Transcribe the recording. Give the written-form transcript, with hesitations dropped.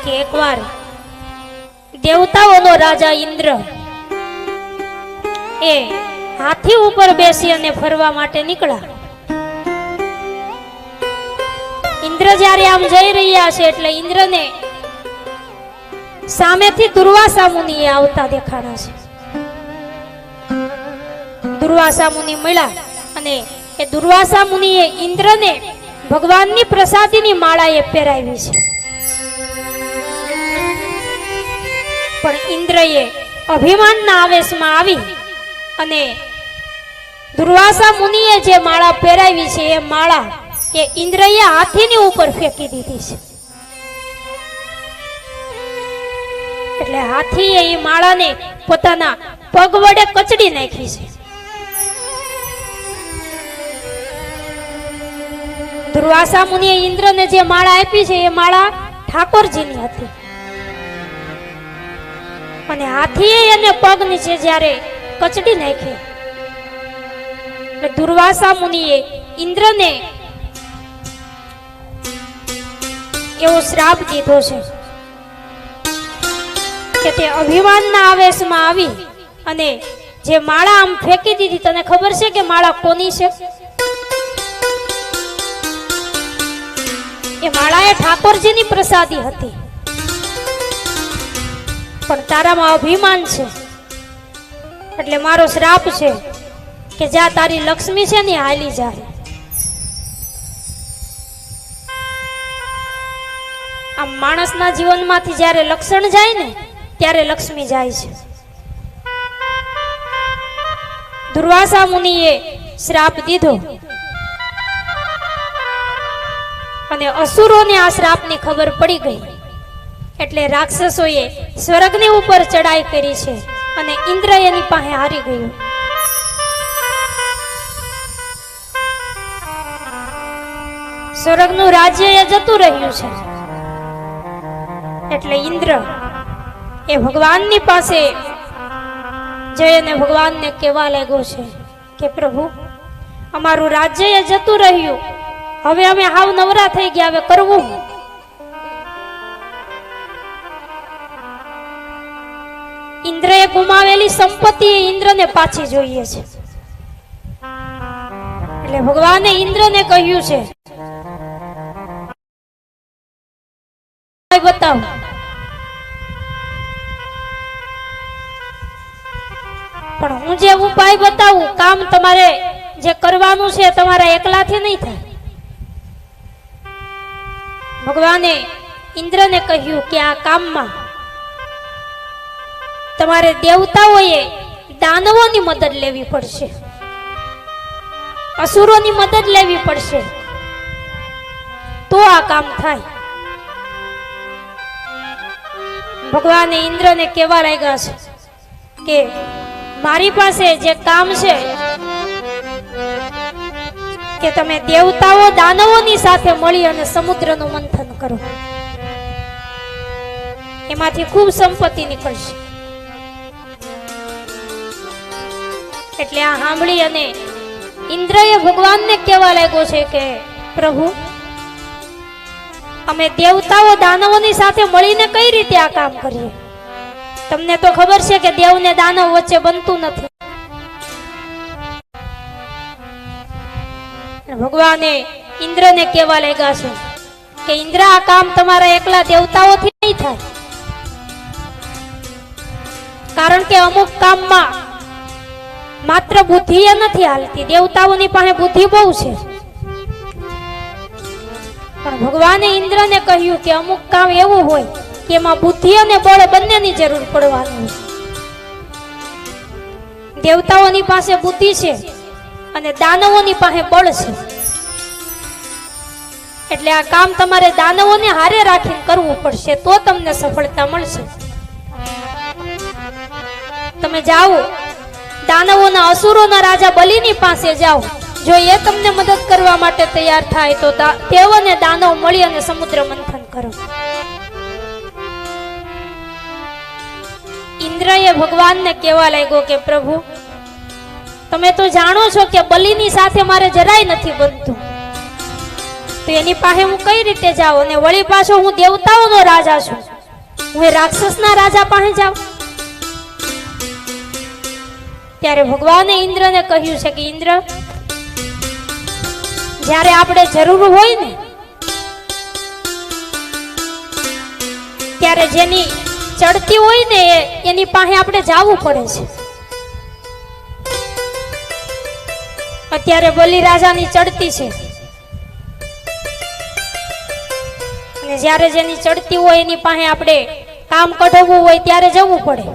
કે એકવાર દેવતાઓનો રાજા ઇન્દ્ર એ હાથી ઉપર બેસી અને ફરવા માટે નીકળ્યા. ઇન્દ્ર જ્યારે આમ જઈ રહ્યા છે એટલે ઇન્દ્રને સામેથી દુર્વાસા મુનિએ આવતા દેખાણા છે. દુર્વાસા મુનિ મળ્યા અને એ દુર્વાસા મુનિએ ઇન્દ્રને ભગવાનની પ્રસાદીની માળા એ પહેરાવી છે. પણ ઇન્દ્રએ અભિમાનના આવેશમાં આવી અને દુર્વાસા મુનિએ જે માળા પહેરાવી છે એ માળા એ ઇન્દ્રએ હાથીની ઉપર ફેંકી દીધી છે. એટલે હાથીએ એ માળાને પોતાના પગ વડે કચડી નાખી છે. દુર્વાસા મુનિએ ઇન્દ્રને જે માળા આપી છે એ માળા ઠાકોરજીની હતી અને હાથીએ એને પગ નીચે જ્યારે કચડી નાખી એટલે દુર્વાસા મુનિએ ઇન્દ્રને એવો શ્રાપ દીધો છે કે તે અભિમાનના આવેશમાં આવી અને જે માળા આમ ફેંકી દીધી. તને ખબર છે કે માળા કોની છે? એ માળા એ ઠાકોરજીની પ્રસાદી હતી. પણ તારામાં અભિમાન છે એટલે મારો શ્રાપ છે કે જ્યાં તારી લક્ષ્મી છે ને હાલી જાય. આમ માણસના જીવનમાંથી જ્યારે લક્ષણ જાય ને ત્યારે લક્ષ્મી જાય છે. દુર્વાસા મુનિએ શ્રાપ દીધો અને અસુરોને આ શ્રાપની ખબર પડી ગઈ એટલે રાક્ષસોએ સ્વર્ગની ઉપર ચડાઈ કરી છે અને ઇન્દ્ર એની પાસે હારી ગયો. સ્વર્ગનું રાજ્ય એ જતું રહ્યું છે એટલે ઇન્દ્ર એ ભગવાનની પાસે જઈને ભગવાનને કહેવા લાગ્યો છે કે પ્રભુ અમારું રાજ્ય એ જતું રહ્યું, હવે અમે હાવ નવરા થઈ ગયા, હવે કરવું. ઇન્દ્રએ ગુમાવેલી સંપત્તિ ઇન્દ્રને પાછી જોઈએ છે એટલે ભગવાને ઇન્દ્રને કહ્યું છે બતાવ. પણ હું જે ઉપાય બતાવું કામ તમારે જે કરવાનું છે તમારા એકલાથી નહીં થાય. ભગવાને ઇન્દ્રને કહ્યું કે આ કામમાં તમારે દેવતાઓએ દાનવોની મદદ લેવી પડશે, અસુરોની મદદ લેવી પડશે તો આ કામ થાય. ભગવાને ઇન્દ્રને કહેવા લાગ્યા છે કે મારી પાસે જે કામ છે કે તમે દેવતાઓ દાનવોની સાથે મળી અને સમુદ્રનું મંથન કરો, એમાંથી ખૂબ સંપત્તિ નીકળશે. એટલે આ સાંભળી અને ઇન્દ્રએ ભગવાનને કહેવા લાગ્યો છે કે પ્રભુ અમે દેવતાઓ દાનવોની સાથે મળીને કઈ રીતે આ કામ કરીએ? તમને તો ખબર છે કે દેવ ને દાનવ વચ્ચે બનતું નથી. ભગવાને ઇન્દ્રને કહેવા લાગ્યા છે કે ઇન્દ્ર આ કામ તમારા એકલા દેવતાઓથી નહીં થાય, કારણ કે અમુક કામમાં માત્ર બુદ્ધિ એ નથી હાલતી, દેવતાઓની પાસે બુદ્ધિ બહુ છે. પણ ભગવાને ઇન્દ્રને કહ્યું કે અમુક કામ એવું હોય કે એમાં બુદ્ધિ અને બળ બંનેની જરૂર પડવાની. દેવતાઓની પાસે બુદ્ધિ છે અને દાનવોની પાસે બળ છે એટલે આ કામ તમારે દાનવોને હારે રાખીને કરવું પડશે તો તમને સફળતા મળશે. તમે જાઓ દાનવોના અસુરોના રાજા બલિની પાસે જાઓ, જો એ તમને મદદ કરવા માટે તૈયાર થાય તો દેવ અને દાનવ મળી અને સમુદ્ર મંથન કરો. ઇન્દ્રએ ભગવાનને કહેવા લાગ્યો કે પ્રભુ તમે તો જાણો છો કે બલિની સાથે મારે જરાય નથી બનતું, તો એની પાસે હું કઈ રીતે જાઉં? અને વળી પાછો હું દેવતાઓનો રાજા છું, હું એ રાક્ષસના રાજા પાસે જાઉં? ત્યારે ભગવાને ઇન્દ્રને કહ્યું છે કે ઇન્દ્ર, જ્યારે આપણે જરૂર હોય ને ત્યારે જેની ચડતી હોય ને એની પાસે આપણે જવું પડે છે. અત્યારે બલિ રાજાની ચડતી છે અને જ્યારે જેની ચડતી હોય એની પાસે આપણે કામ કઢાવવું હોય ત્યારે જવું પડે.